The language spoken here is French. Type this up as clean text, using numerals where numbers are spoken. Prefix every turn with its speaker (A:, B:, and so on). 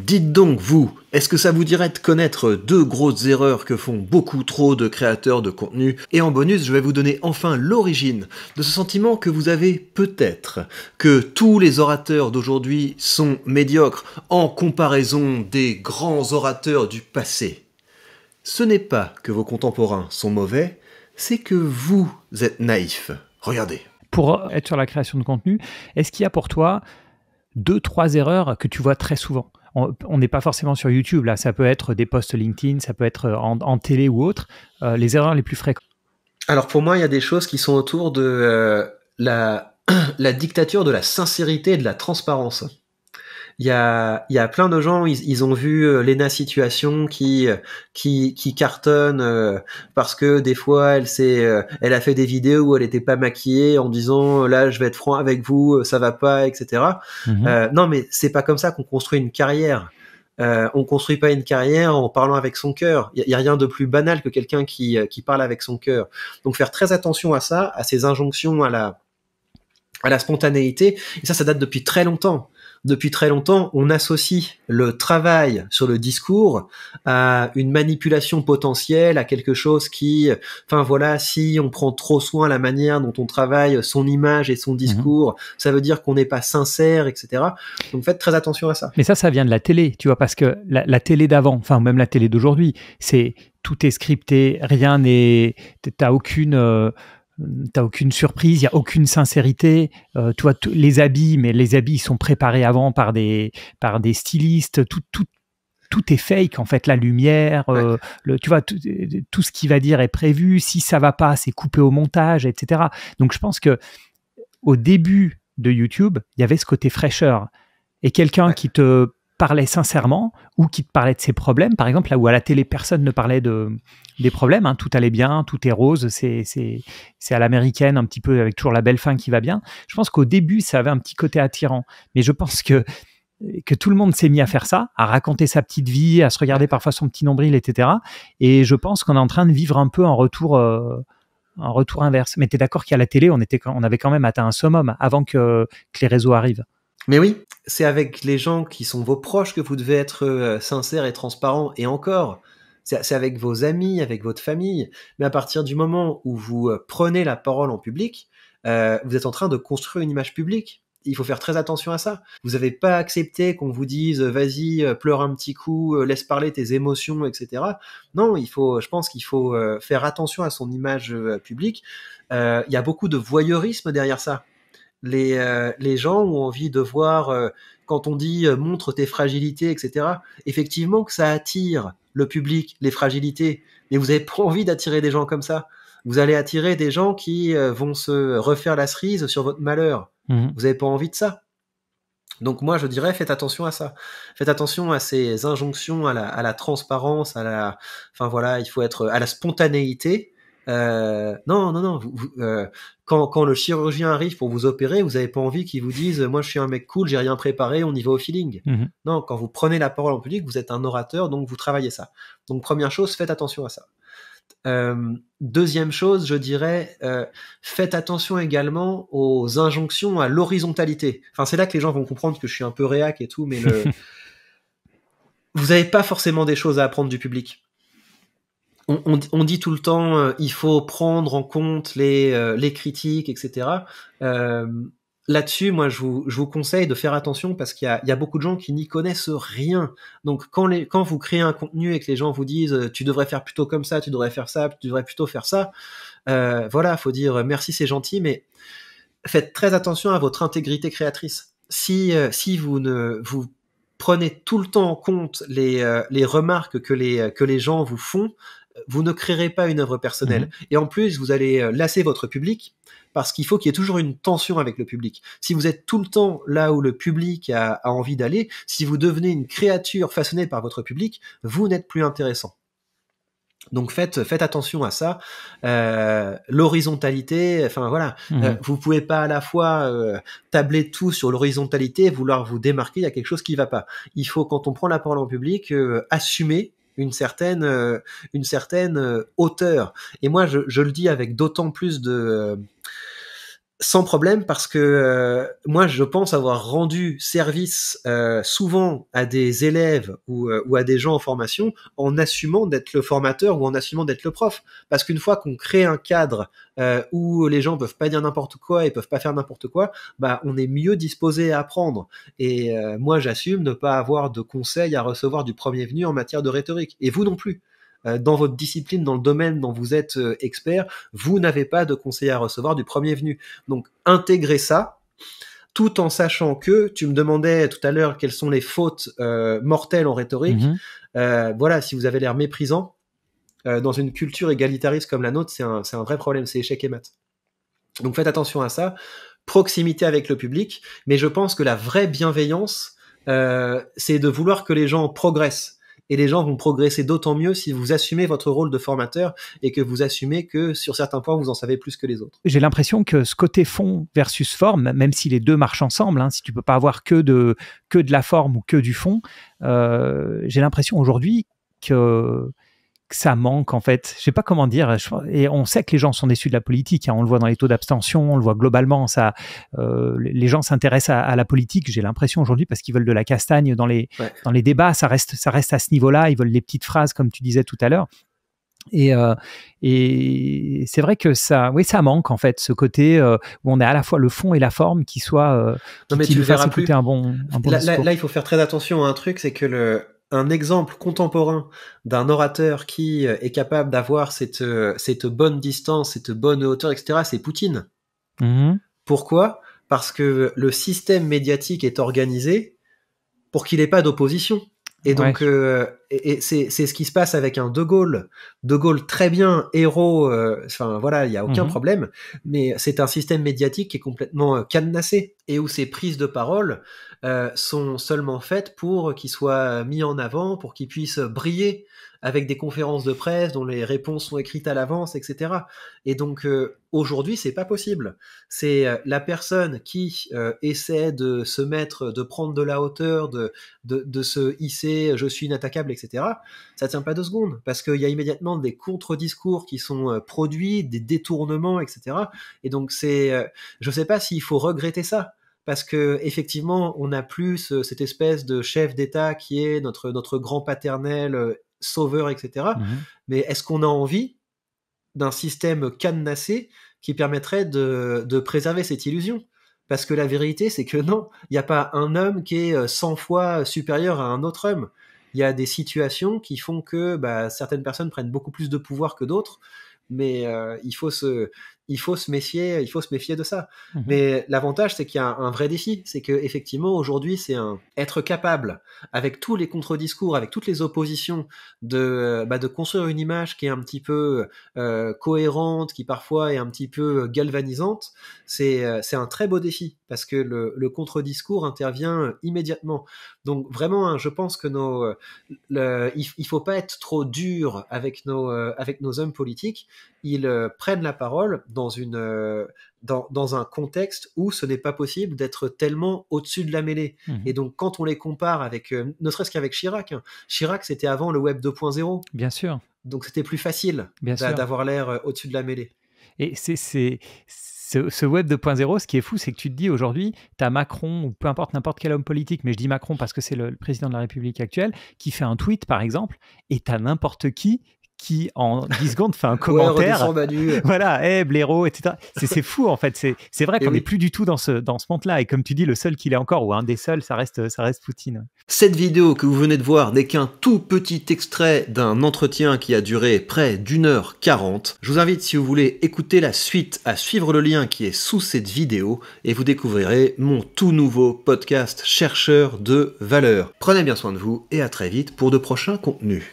A: Dites donc, vous, est-ce que ça vous dirait de connaître deux grosses erreurs que font beaucoup trop de créateurs de contenu? Et en bonus, je vais vous donner enfin l'origine de ce sentiment que vous avez peut-être, que tous les orateurs d'aujourd'hui sont médiocres en comparaison des grands orateurs du passé. Ce n'est pas que vos contemporains sont mauvais, c'est que vous êtes naïfs. Regardez.
B: Pour être sur la création de contenu, est-ce qu'il y a pour toi 2-3 erreurs que tu vois très souvent? On n'est pas forcément sur YouTube, là, ça peut être des posts LinkedIn, ça peut être en télé ou autre, les erreurs les plus fréquentes.
A: Alors pour moi, il y a des choses qui sont autour de la dictature de la sincérité et de la transparence. Il y a plein de gens, ils ont vu Lena Situation qui cartonne parce que des fois elle a fait des vidéos où elle était pas maquillée en disant là je vais être franc avec vous, ça va pas, etc. Non mais c'est pas comme ça qu'on construit une carrière. On construit pas une carrière en parlant avec son cœur. Il y a rien de plus banal que quelqu'un qui parle avec son cœur. Donc faire très attention à ça, à ces injonctions à la spontanéité. Et ça date depuis très longtemps. Depuis très longtemps, on associe le travail sur le discours à une manipulation potentielle, à quelque chose qui, enfin voilà, si on prend trop soin de la manière dont on travaille son image et son discours, ça veut dire qu'on n'est pas sincère, etc. Donc faites très attention à ça.
B: Mais ça vient de la télé, tu vois, parce que la télé d'avant, enfin même la télé d'aujourd'hui, tout est scripté, t'as aucune surprise, il n'y a aucune sincérité. Tu vois, les habits, mais les habits sont préparés avant par des stylistes. Tout est fake, en fait. La lumière, tu vois, tout ce qu'il va dire est prévu. Si ça va pas, c'est coupé au montage, etc. Donc, je pense que au début de YouTube, il y avait ce côté fraîcheur. Et quelqu'un qui te parlait sincèrement ou qui te parlait de ses problèmes, par exemple, là où à la télé, personne ne parlait des problèmes, hein, tout allait bien, tout est rose, c'est à l'américaine un petit peu avec toujours la belle fin qui va bien. Je pense qu'au début, ça avait un petit côté attirant. Mais je pense que tout le monde s'est mis à faire ça, à raconter sa petite vie, à se regarder parfois son petit nombril, etc. Et je pense qu'on est en train de vivre un peu un retour inverse. Mais tu es d'accord qu'à la télé, on avait quand même atteint un summum avant que les réseaux arrivent.
A: Mais oui, c'est avec les gens qui sont vos proches que vous devez être sincère et transparent. Et encore, c'est avec vos amis, avec votre famille. Mais à partir du moment où vous prenez la parole en public, vous êtes en train de construire une image publique. Il faut faire très attention à ça. Vous n'avez pas accepté qu'on vous dise vas-y, pleure un petit coup, laisse parler tes émotions, etc. Non, je pense qu'il faut faire attention à son image publique. Il y a beaucoup de voyeurisme derrière ça. Les gens ont envie de voir, quand on dit montre tes fragilités, etc. Effectivement que ça attire le public, les fragilités, mais vous n'avez pas envie d'attirer des gens comme ça. Vous allez attirer des gens qui vont se refaire la cerise sur votre malheur. Vous n'avez pas envie de ça. Donc moi je dirais faites attention à ça. Faites attention à ces injonctions à la transparence, enfin voilà, il faut être à la spontanéité. Non. Quand le chirurgien arrive pour vous opérer, vous n'avez pas envie qu'il vous dise moi je suis un mec cool, j'ai rien préparé, on y va au feeling. Non, quand vous prenez la parole en public, vous êtes un orateur, donc vous travaillez ça. Donc première chose, faites attention à ça. Deuxième chose, je dirais, faites attention également aux injonctions à l'horizontalité. Enfin, c'est là que les gens vont comprendre que je suis un peu réac et tout, mais vous n'avez pas forcément des choses à apprendre du public. On dit tout le temps, il faut prendre en compte les critiques, etc. Là-dessus, moi, je vous conseille de faire attention parce qu'il y a beaucoup de gens qui n'y connaissent rien. Donc, quand vous créez un contenu et que les gens vous disent tu devrais faire plutôt comme ça, tu devrais faire ça, tu devrais plutôt faire ça, voilà, faut dire merci, c'est gentil, mais faites très attention à votre intégrité créatrice. Si vous prenez tout le temps en compte les remarques que les gens vous font, vous ne créerez pas une œuvre personnelle. Et en plus, vous allez lasser votre public parce qu'il faut qu'il y ait toujours une tension avec le public. Si vous êtes tout le temps là où le public a envie d'aller, si vous devenez une créature façonnée par votre public, vous n'êtes plus intéressant. Donc faites attention à ça. L'horizontalité, enfin voilà, vous pouvez pas à la fois tabler tout sur l'horizontalité et vouloir vous démarquer. Il y a quelque chose qui va pas. Il faut, quand on prend la parole en public, assumer une certaine hauteur. Et moi, je le dis avec d'autant plus Sans problème, parce que moi, je pense avoir rendu service souvent à des élèves ou à des gens en formation en assumant d'être le formateur ou en assumant d'être le prof. Parce qu'une fois qu'on crée un cadre où les gens peuvent pas dire n'importe quoi et peuvent pas faire n'importe quoi, bah on est mieux disposé à apprendre. Et moi, j'assume ne pas avoir de conseils à recevoir du premier venu en matière de rhétorique. Et vous non plus. Dans votre discipline, dans le domaine dont vous êtes expert, vous n'avez pas de conseiller à recevoir du premier venu. Donc, intégrez ça, tout en sachant que, tu me demandais tout à l'heure quelles sont les fautes mortelles en rhétorique. Voilà, si vous avez l'air méprisant, dans une culture égalitariste comme la nôtre, c'est un vrai problème, c'est échec et mat. Donc, faites attention à ça. Proximité avec le public, mais je pense que la vraie bienveillance, c'est de vouloir que les gens progressent. Et les gens vont progresser d'autant mieux si vous assumez votre rôle de formateur et que vous assumez que sur certains points, vous en savez plus que les autres.
B: J'ai l'impression que ce côté fond versus forme, même si les deux marchent ensemble, si tu peux pas avoir que de la forme ou que du fond, j'ai l'impression aujourd'hui que ça manque en fait. Je sais pas comment dire. Et on sait que les gens sont déçus de la politique. On le voit dans les taux d'abstention, on le voit globalement. Les gens s'intéressent à la politique. J'ai l'impression aujourd'hui parce qu'ils veulent de la castagne dans les débats. Ça reste à ce niveau-là. Ils veulent les petites phrases comme tu disais tout à l'heure. Et c'est vrai que ça manque en fait, ce côté où on est à la fois le fond et la forme qui soit qui nous fasse écouter un bon discours.
A: Là, il faut faire très attention à un truc, c'est que un exemple contemporain d'un orateur qui est capable d'avoir cette bonne distance, cette bonne hauteur, etc., c'est Poutine. Pourquoi ? Parce que le système médiatique est organisé pour qu'il n'ait pas d'opposition. Et donc, c'est ce qui se passe avec un De Gaulle. De Gaulle, très bien, héros, voilà, il n'y a aucun problème, mais c'est un système médiatique qui est complètement cadenassé et où ces prises de parole sont seulement faites pour qu'ils soient mis en avant, pour qu'ils puissent briller avec des conférences de presse dont les réponses sont écrites à l'avance, etc. Et donc, aujourd'hui, c'est pas possible. C'est la personne qui essaie de se mettre, de prendre de la hauteur, de se hisser, je suis inattaquable, etc. Ça tient pas 2 secondes, parce qu'il y a immédiatement des contre-discours qui sont produits, des détournements, etc. Et donc, je sais pas s'il faut regretter ça. Parce que effectivement, on n'a plus cette espèce de chef d'État qui est notre grand paternel sauveur, etc. Mais est-ce qu'on a envie d'un système cadenassé qui permettrait de préserver cette illusion ? Parce que la vérité, c'est que non, il n'y a pas un homme qui est 100 fois supérieur à un autre homme. Il y a des situations qui font que certaines personnes prennent beaucoup plus de pouvoir que d'autres, mais il faut se méfier de ça. Mais l'avantage, c'est qu'il y a un vrai défi, c'est que effectivement aujourd'hui, c'est être capable, avec tous les contre-discours, avec toutes les oppositions, de construire une image qui est un petit peu cohérente, qui parfois est un petit peu galvanisante. C'est un très beau défi, parce que le contre-discours intervient immédiatement. Donc vraiment, je pense que il faut pas être trop dur avec nos hommes politiques. Ils prennent la parole dans un contexte où ce n'est pas possible d'être tellement au-dessus de la mêlée. Et donc, quand on les compare avec, ne serait-ce qu'avec Chirac, Chirac, c'était avant le Web 2.0.
B: Bien sûr.
A: Donc, c'était plus facile d'avoir l'air au-dessus de la mêlée.
B: Et ce Web 2.0, ce qui est fou, c'est que tu te dis aujourd'hui, tu as Macron, ou peu importe n'importe quel homme politique, mais je dis Macron parce que c'est le président de la République actuelle, qui fait un tweet, par exemple, et tu as n'importe qui en 10 secondes fait un commentaire. Voilà, blaireau, etc. C'est fou en fait. C'est vrai qu'on n'est plus du tout dans ce monde-là. Et comme tu dis, le seul qu'il est encore, ou un des seuls, ça reste Poutine.
A: Cette vidéo que vous venez de voir n'est qu'un tout petit extrait d'un entretien qui a duré près d'1h40. Je vous invite, si vous voulez écouter la suite, à suivre le lien qui est sous cette vidéo et vous découvrirez mon tout nouveau podcast Chercheur de valeur. Prenez bien soin de vous et à très vite pour de prochains contenus.